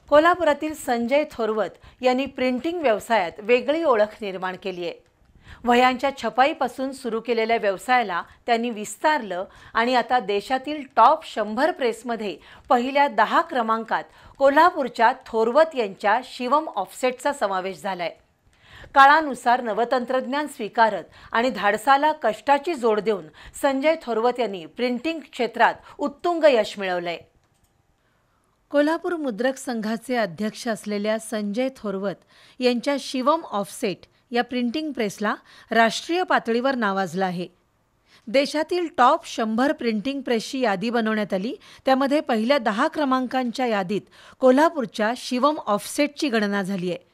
कोल्हापुरातील संजय थोरवत यांनी प्रिंटिंग व्यवसायात वेगळी ओळख निर्माण केली आहे। वह्यांच्या छपाईपासून सुरू केलेल्या व्यवसायाला त्यांनी विस्तारलं आणि आता देशातील टॉप 100 प्रेसमध्ये पहिल्या 10 क्रमांकात कोल्हापूरच्या थोरवत यांच्या शिवम ऑफसेटचा समावेश झालाय। काळानुसार नवतंत्रज्ञान स्वीकारत आणि धाडसाला कष्टाची जोड देऊन संजय थोरवत यांनी प्रिंटिंग क्षेत्रात उत्तुंग यश मिळवलंय। कोल्हापूर मुद्रक संघाचे अध्यक्ष असलेल्या संजय थोरवत यांच्या शिवम ऑफसेट या प्रिंटिंग प्रेसला राष्ट्रीय पातळीवर नावाजलं आहे। देशातील टॉप 100 प्रिंटिंग प्रेसची यादी बनवण्यात आली, त्यामध्ये पहिल्या 10 क्रमांकांच्या यादीत कोल्हापूरच्या शिवम ऑफसेटची गणना झाली आहे।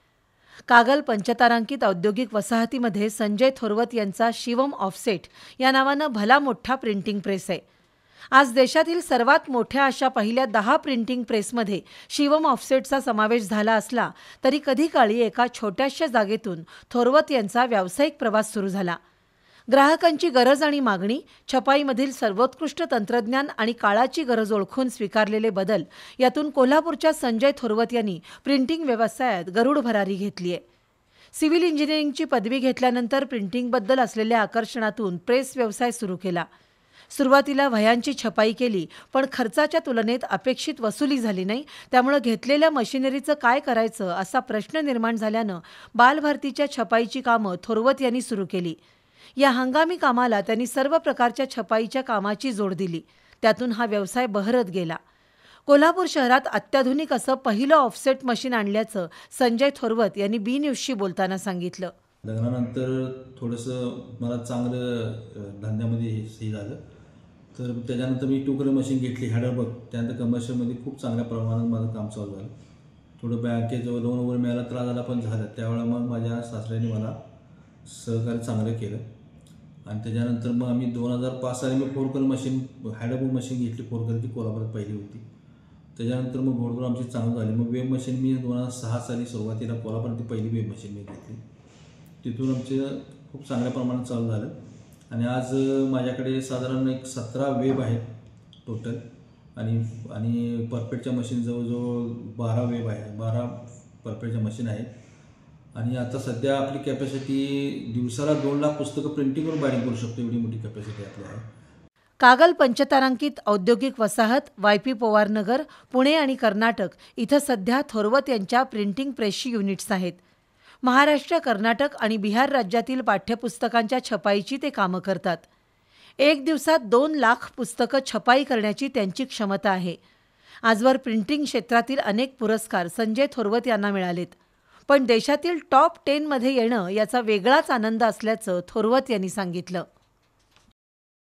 कागल पंचतारांकित औद्योगिक वसाहतीमध्ये संजय थोरवत यांचा शिवम ऑफसेट या नावानं भला मोठा प्रिंटिंग प्रेस आहे। आज देशातील सर्वात मोठ्या अशा पहिल्या 10 प्रिंटिंग प्रेसमध्ये शिवम ऑफसेटचा समावेश झाला असला तरी कधी काळी एका छोट्याशा जागेतून थोरवत यांचा व्यावसायिक प्रवास सुरू झाला। ग्राहकांची गरज आणि मागणी, छपाईमधील सर्वोत्कृष्ट तंत्रज्ञान आणि काळाची गरज ओळखून स्वीकारलेले बदल यातून कोल्हापूरच्या संजय थोरवत यांनी प्रिंटिंग व्यवसायात गरुड भरारी घेतली आहे। सिव्हिल इंजिनिअरिंगची पदवी घेतल्यानंतर प्रिंटिंगबद्दल असलेल्या आकर्षणातून प्रेस व्यवसाय सुरू केला। सुरुवातीला वह्यांची छपाई केली, पण खर्चाच्या तुलनेत अपेक्षित वसुली झाली नाही, त्यामुळे घेतलेल्या मशिनरीचं काय करायचं असा प्रश्न निर्माण झाल्यानं बालभारतीच्या छपाईची कामं थोरवत यांनी सुरू केली। या हंगामी कामाला त्यांनी सर्व प्रकारच्या छपाईच्या कामाची जोड दिली, त्यातून हा व्यवसाय बहरत गेला। कोल्हापूर शहरात अत्याधुनिक असं पहिलं ऑफसेट मशीन आणल्याचं संजय थोरवत यांनी बी न्यूजशी बोलताना सांगितलं। लग्नानंतर थोडंसं मला चांगलं धंद्यामध्ये हे झालं, तर त्याच्यानंतर मी 2 कलर मशीन घेतली हॅडरबर्ग। त्यानंतर कमर्शियलमध्ये खूप चांगल्या प्रमाणात माझं काम चालू झालं। थोडं बँकेचं लोन वगैरे मिळायला त्रास झाला, पण झालं। त्यावेळेला मग माझ्या सासऱ्याने मला सहकार्य चांगलं केलं आणि त्याच्यानंतर मग आम्ही 2005 साली मी 4 कलर मशीन हॅडरबर्ग मशीन घेतली। 4 कलर ती कोल्हापुरात पहिली होती। त्याच्यानंतर मग घोडदौड आमची चांगली झाली। मग वेब मशीन मी 2006 साली सुरुवातीला कोल्हापुरात ती पहिली वेब मशीन मी घेतली। तिथून आमचं खूप चांगल्या प्रमाणात चालू झालं आणि आज माझ्याकडे साधारण एक 17 वेब आहेत टोटल आणि परफेक्टच्या मशीन जवळजवळ 12 वेब आहे, 12 परफेक्टच्या मशीन आहेत। आणि आता सध्या आपली कॅपॅसिटी दिवसाला 2 लाख पुस्तकं प्रिंटिंगवर बाइंडिंग करू शकतो, एवढी मोठी कॅपॅसिटी आपली आहे। कागल पंचतारांकित औद्योगिक वसाहत, वायपी पवार नगर, पुणे आणि कर्नाटक इथं सध्या थोरवत यांच्या प्रिंटिंग प्रेसची युनिट्स आहेत। महाराष्ट्र, कर्नाटक आणि बिहार राज्यातील पाठ्यपुस्तकांच्या छपाईची ते कामं करतात। एक दिवसात 2 लाख पुस्तकं छपाई करण्याची त्यांची क्षमता आहे। आजवर प्रिंटिंग क्षेत्रातील अनेक पुरस्कार संजय थोरवत यांना मिळालेत, पण देशातील टॉप 10 मध्ये येणं याचा वेगळाच आनंद असल्याचं थोरवत यांनी सांगितलं।